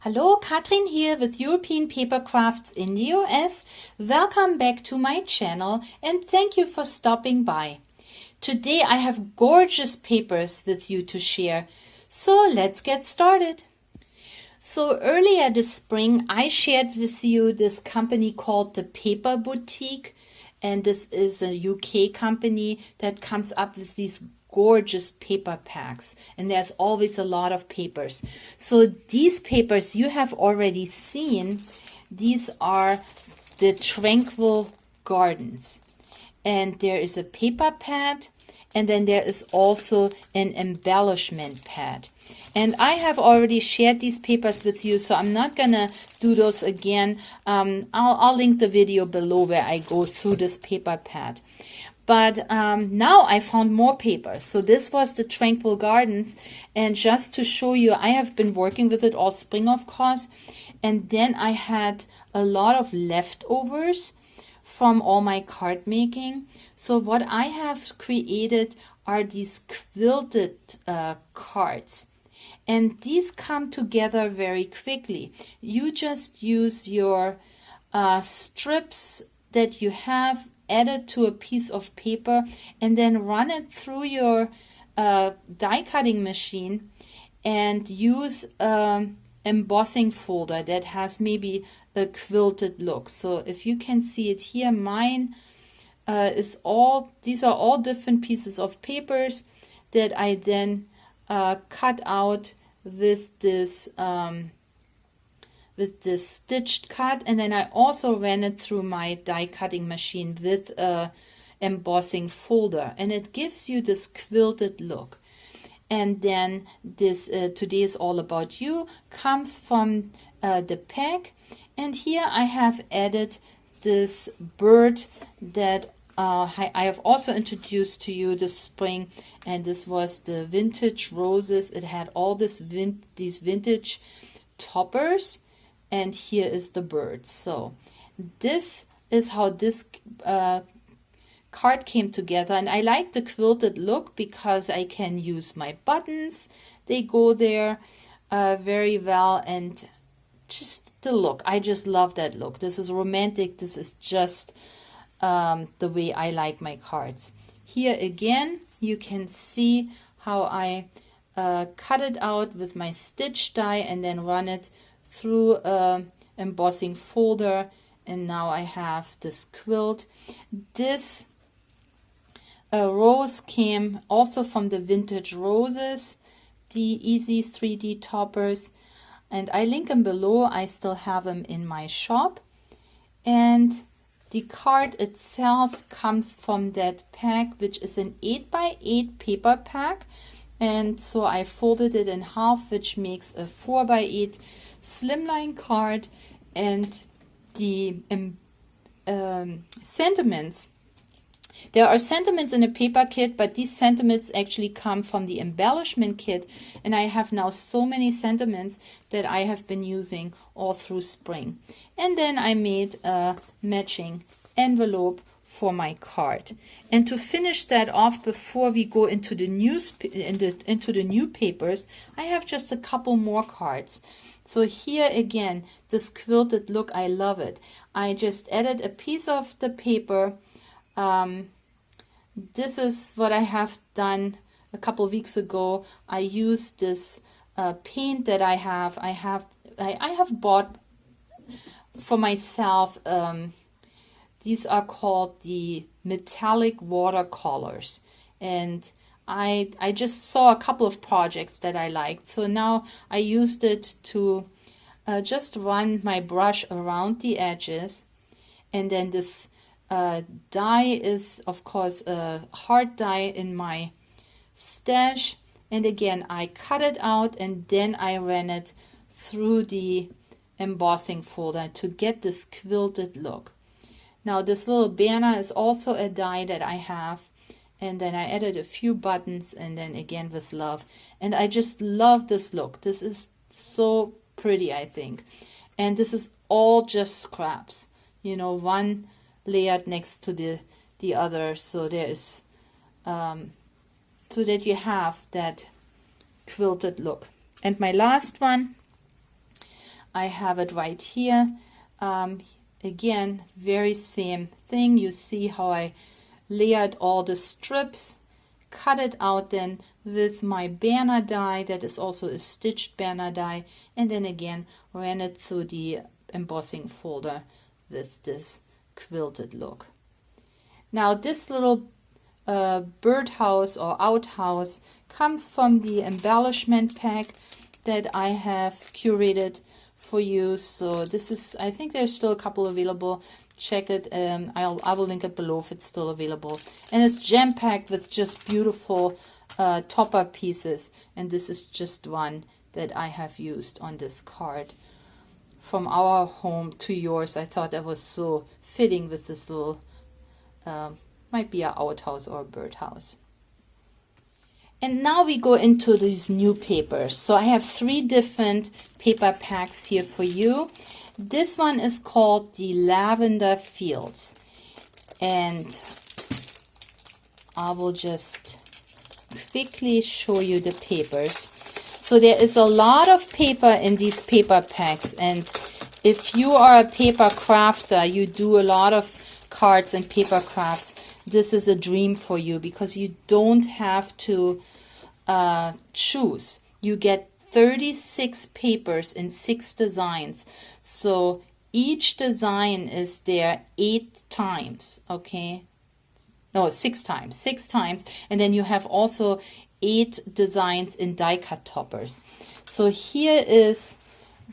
Hallo, Katrin here with European Paper Crafts in the US. Welcome back to my channel and thank you for stopping by. Today I have gorgeous papers with you to share, so let's get started. So earlier this spring I shared with you this company called the Paper Boutique, and this is a UK company that comes up with these gorgeous paper packs, and there's always a lot of papers. So these papers you have already seen. These are the Tranquil Gardens, and there is a paper pad, and then there is also an embellishment pad. And I have already shared these papers with you, so I'm not gonna do those again. I'll link the video below where I go through this paper pad. But now I found more papers. So this was the Tranquil Gardens, and just to show you, I have been working with it all spring, of course, and then I had a lot of leftovers from all my card making. So what I have created are these quilted cards, and these come together very quickly. You just use your strips that you have, add it to a piece of paper, and then run it through your die cutting machine and use embossing folder that has maybe a quilted look. So if you can see it here, mine these are all different pieces of papers that I then cut out with this stitched cut, and then I also ran it through my die cutting machine with a embossing folder, and it gives you this quilted look. And then this Today is All About You comes from the pack, and here I have added this bird that I have also introduced to you this spring, and this was the vintage roses. It had all these vintage toppers, and here is the bird. So this is how this card came together, and I like the quilted look because I can use my buttons. They go there very well, and just the look, I just love that look. This is romantic. This is just the way I like my cards. Here again you can see how I cut it out with my stitch die and then run it through embossing folder, and now I have this quilt. This rose came also from the vintage roses, the Easy 3D toppers, and I link them below. I still have them in my shop, and the card itself comes from that pack, which is an 8x8 paper pack, and so I folded it in half, which makes a 4x8 slimline card. And the sentiments, there are sentiments in a paper kit, but these sentiments actually come from the embellishment kit, and I have now so many sentiments that I have been using all through spring. And then I made a matching envelope for my card. And to finish that off, before we go into the new papers, I have just a couple more cards. So here again, this quilted look, I love it. I just added a piece of the paper. This is what I have done a couple weeks ago. I used this paint that I have bought for myself. These are called the metallic watercolors, and I just saw a couple of projects that I liked, so now I used it to just run my brush around the edges. And then this die is of course a hard die in my stash, and again I cut it out and then I ran it through the embossing folder to get this quilted look. Now this little banner is also a die that I have, and then I added a few buttons, and then again with love, and I just love this look. This is so pretty, I think. And this is all just scraps, you know, one layered next to the other, so there is so that you have that quilted look. And my last one, I have it right here. Again, very same thing. You see how I layered all the strips, cut it out then with my banner die, that is also a stitched banner die, and then again ran it through the embossing folder with this quilted look. Now this little birdhouse or outhouse comes from the embellishment pack that I have curated for you. So this is, I think there's still a couple available. Check it. I will link it below if it's still available. And it's jam-packed with just beautiful topper pieces. And this is just one that I have used on this card. From our home to yours. I thought that was so fitting with this little, might be an outhouse or a birdhouse. And now we go into these new papers. So I have 3 different paper packs here for you. This one is called the Lavender Fields. And I will just quickly show you the papers. So there is a lot of paper in these paper packs. And if you are a paper crafter, you do a lot of cards and paper crafts, this is a dream for you because you don't have to choose. You get 36 papers in 6 designs. So each design is there 8 times, okay? No, 6 times. 6 times. And then you have also 8 designs in die cut toppers. So here is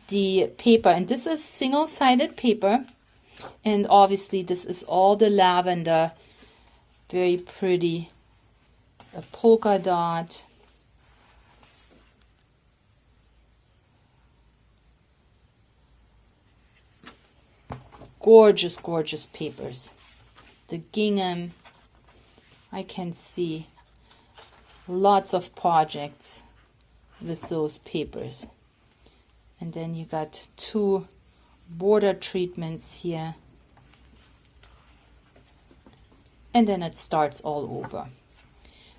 the paper, and this is single-sided paper. And obviously this is all the lavender. Very pretty. A polka dot. Gorgeous, gorgeous papers. The gingham. I can see lots of projects with those papers. And then you got 2 border treatments here. And then it starts all over.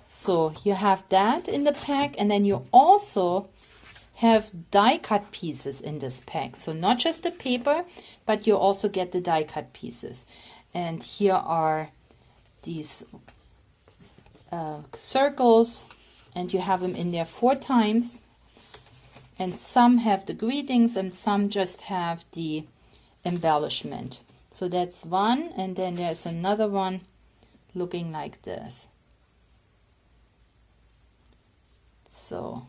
So you have that in the pack, and then you also have die cut pieces in this pack. So not just the paper, but you also get the die cut pieces. And here are these circles, and you have them in there 4 times. And some have the greetings and some just have the embellishment. So that's one, and then there's another one looking like this. So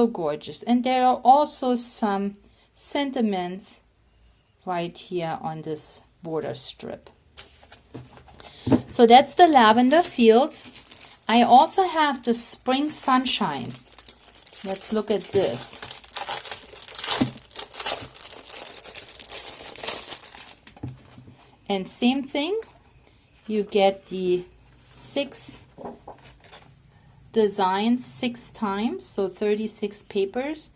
gorgeous. And there are also some sentiments right here on this border strip. So that's the Lavender Fields. I also have the Spring Sunshine. Let's look at this. And same thing, you get the 6 designs 6 times, so 36 papers.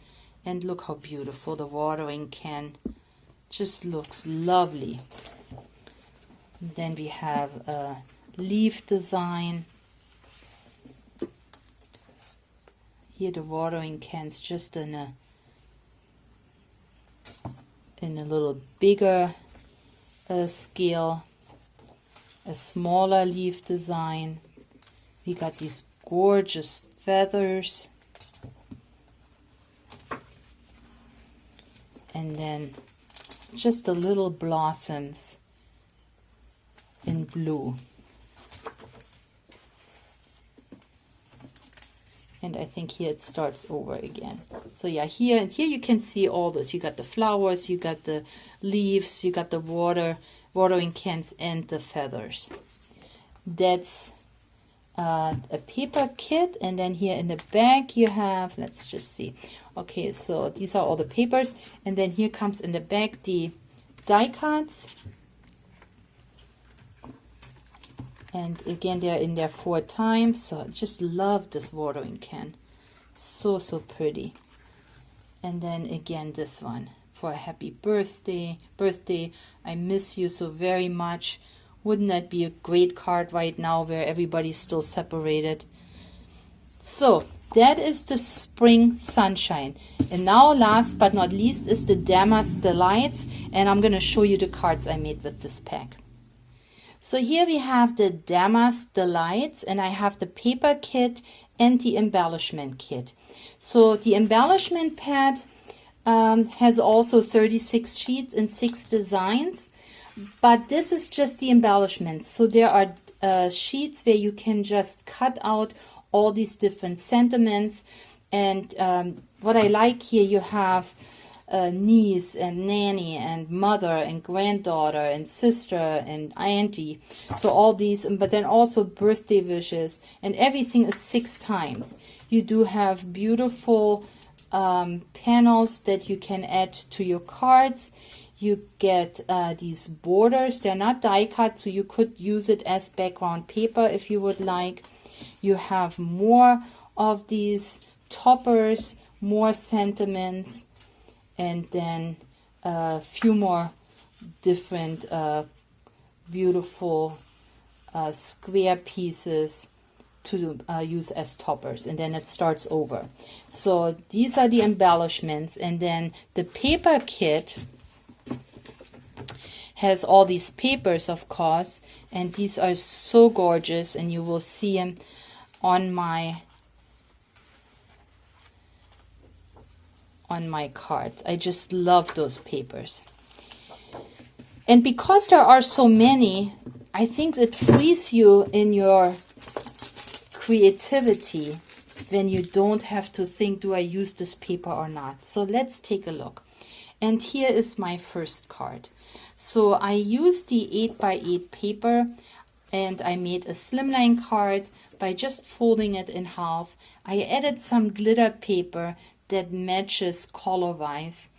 And look how beautiful the watering can just looks lovely. And then we have a leaf design. Here the watering can's just in a little bigger scale, a smaller leaf design. We got these gorgeous feathers, and then just the little blossoms in blue. And I think here it starts over again. So yeah, here you can see all this. You got the flowers, you got the leaves, you got the watering cans, and the feathers. That's a paper kit. And then here in the back you have, let's just see. Okay, so these are all the papers. And then here comes in the back the die cuts. And again, they're in there 4 times. So I just love this watering can. So pretty. And then again, this one for a happy birthday. I miss you so very much. Wouldn't that be a great card right now where everybody's still separated? So That is the Spring Sunshine. And now last but not least is the Damask Delights, and I'm going to show you the cards I made with this pack. So here we have the Damask Delights, and I have the paper kit and the embellishment kit. So the embellishment pad has also 36 sheets and 6 designs, but this is just the embellishment. So there are sheets where you can just cut out all these different sentiments, and what I like here, you have niece and nanny and mother and granddaughter and sister and auntie, so all these, but then also birthday wishes, and everything is 6 times. You do have beautiful panels that you can add to your cards. You get these borders. They're not die cut, so you could use it as background paper if you would like. You have more of these toppers, more sentiments, and then a few more different beautiful square pieces to use as toppers, and then it starts over. So these are the embellishments, and then the paper kit has all these papers, of course, and these are so gorgeous, and you will see them on my cards. I just love those papers. And because there are so many, I think it frees you in your creativity when you don't have to think, do I use this paper or not? So let's take a look. And here is my first card. So I used the 8x8 paper, and I made a slimline card by just folding it in half. I added some glitter paper that matches color-wise.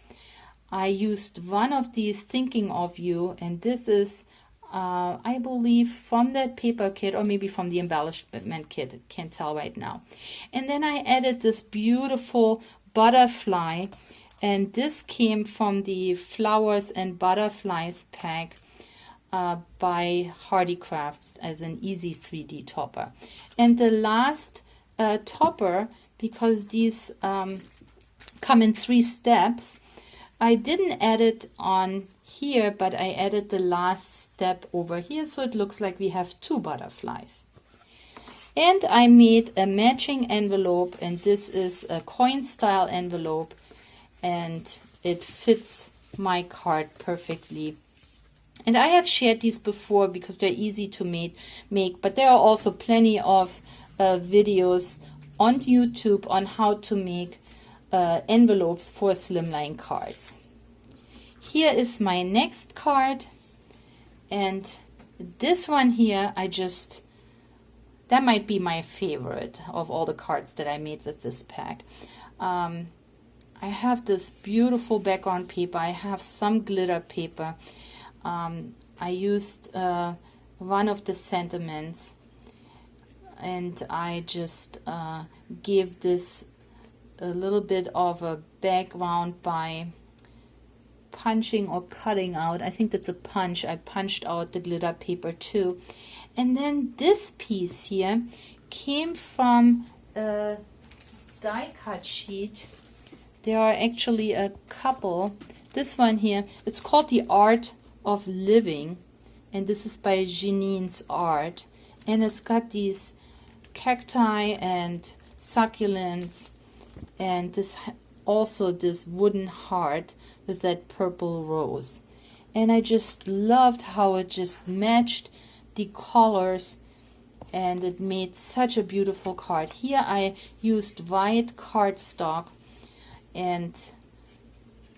I used one of these Thinking of You, and this is I believe from that paper kit, or maybe from the embellishment kit, can't tell right now. And then I added this beautiful butterfly, and this came from the Flowers and Butterflies pack by Hardy Crafts as an easy 3D topper. And the last topper, because these come in 3 steps, I didn't add it on here, but I added the last step over here, so it looks like we have 2 butterflies. And I made a matching envelope, and this is a coin style envelope, and it fits my card perfectly. And I have shared these before because they're easy to make, but there are also plenty of videos on YouTube on how to make envelopes for slimline cards. Here is my next card, and this one here, that might be my favorite of all the cards that I made with this pack. I have this beautiful background paper. I have some glitter paper. I used one of the sentiments, and I just gave this a little bit of a background by punching or cutting out. I think that's a punch. I punched out the glitter paper too. And then this piece here came from a die cut sheet. There are actually a couple. This one here, it's called The Art of Living, and this is by Janine's Art, and it's got these cacti and succulents, and this also this wooden heart with that purple rose. And I just loved how it just matched the colors, and it made such a beautiful card. Here I used white cardstock and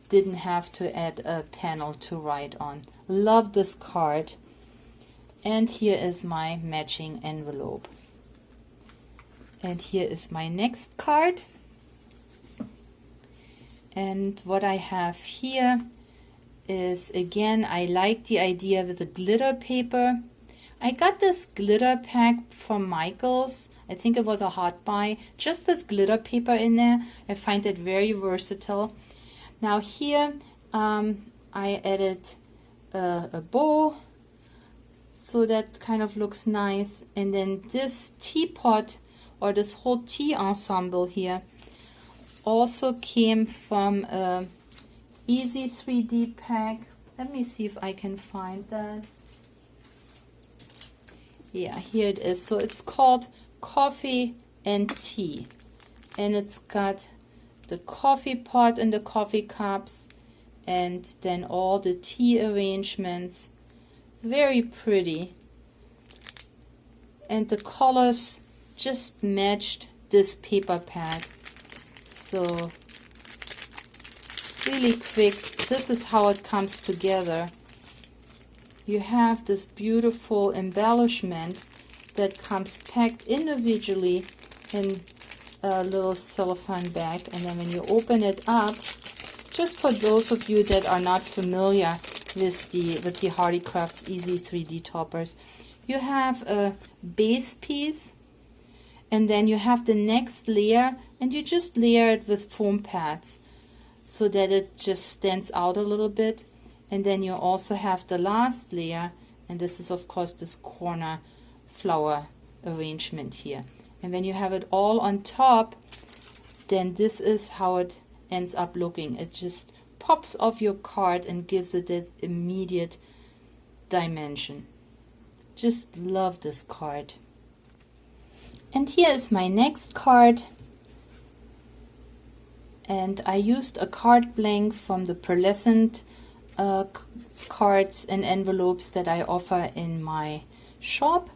didn't have to add a panel to write on. Love this card. And here is my matching envelope. And here is my next card. And what I have here is, again, I like the idea with the glitter paper. I got this glitter pack from Michael's. I think it was a hot buy, just with glitter paper in there. I find it very versatile. Now here I added a bow, so that kind of looks nice. And then this teapot or this whole tea ensemble here also came from a Easy 3D pack. Let me see if I can find that. Yeah, here it is. So it's called Coffee and Tea, and it's got the coffee pot and the coffee cups, and then all the tea arrangements. Very pretty, and the colors just matched this paper pad. So really quick, this is how it comes together. You have this beautiful embellishment that comes packed individually in a little cellophane bag, and then when you open it up, just for those of you that are not familiar with the Hardy Crafts Easy 3D toppers, you have a base piece, and then you have the next layer, and you just layer it with foam pads so that it just stands out a little bit. And then you also have the last layer, and this is of course this corner flower arrangement here. And when you have it all on top, then this is how it ends up looking. It just pops off your card and gives it that immediate dimension. Just love this card. And here is my next card. And I used a card blank from the pearlescent cards and envelopes that I offer in my shop,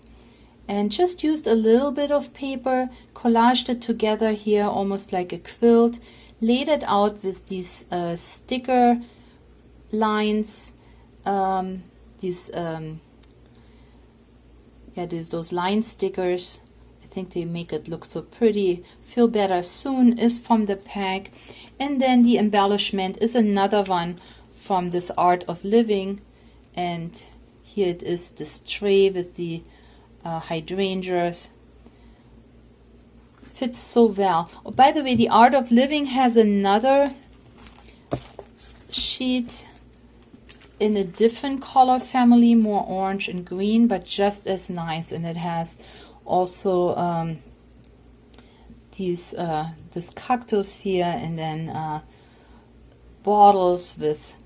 and just used a little bit of paper, collaged it together here almost like a quilt, laid it out with these sticker lines, those line stickers. I think they make it look so pretty. Feel Better Soon is from the pack, and then the embellishment is another one from this Art of Living, and here it is, this tray with the hydrangeas. Fits so well. Oh, by the way, the Art of Living has another sheet in a different color family, more orange and green, but just as nice, and it has also this cactus here, and then bottles with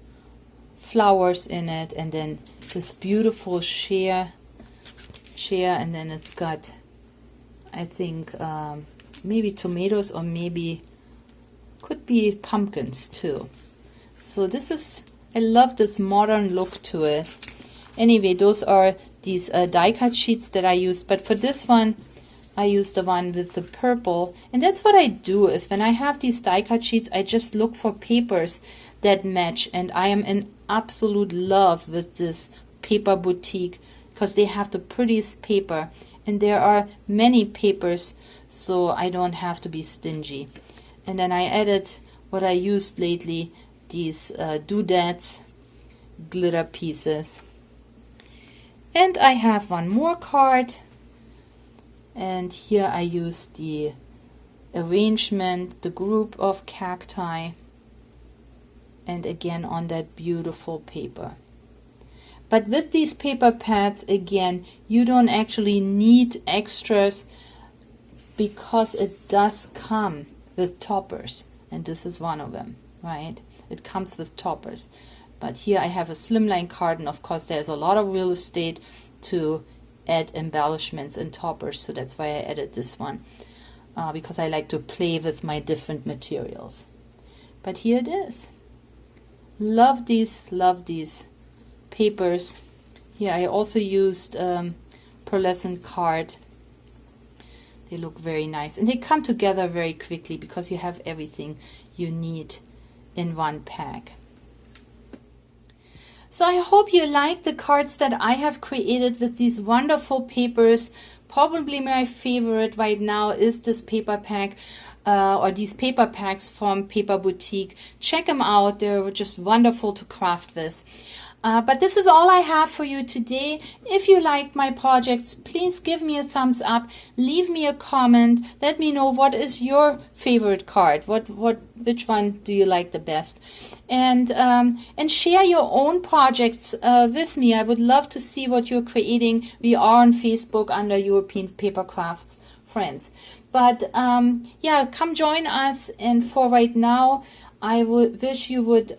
flowers in it, and then this beautiful chair, and then it's got, I think, maybe tomatoes, or maybe could be pumpkins too. So this is, I love this modern look to it. Anyway, those are these die cut sheets that I used, but for this one I used the one with the purple. And that's what I do, is when I have these die cut sheets, I just look for papers that match, and I am in absolute love with this paper boutique because they have the prettiest paper, and there are many papers, so I don't have to be stingy. And then I added what I used lately, these doodads, glitter pieces. And I have one more card, and here I used the arrangement, the group of cacti, and again on that beautiful paper. But with these paper pads, again, you don't actually need extras because it does come with toppers, and this is one of them, right? It comes with toppers. But here I have a slimline card, and of course there's a lot of real estate to add embellishments and toppers, so that's why I added this one, because I like to play with my different materials. But here it is. Love these papers. Here I also used pearlescent card. They look very nice, and they come together very quickly because you have everything you need in one pack. So I hope you like the cards that I have created with these wonderful papers. Probably my favorite right now is this paper pack, or these paper packs from Paper Boutique. Check them out, they're just wonderful to craft with. But this is all I have for you today. If you like my projects, please give me a thumbs up, leave me a comment, let me know what is your favorite card, which one do you like the best, and share your own projects with me. I would love to see what you're creating. We are on Facebook under European Paper Crafts Friends. But yeah, come join us, and for right now, I would wish you would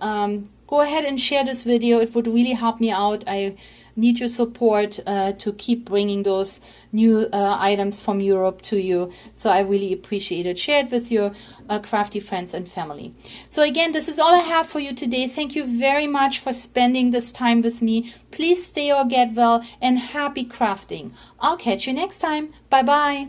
go ahead and share this video. It would really help me out. I need your support to keep bringing those new items from Europe to you. So I really appreciate it. Share it with your crafty friends and family. So again, this is all I have for you today. Thank you very much for spending this time with me. Please stay or get well, and happy crafting. I'll catch you next time. Bye bye.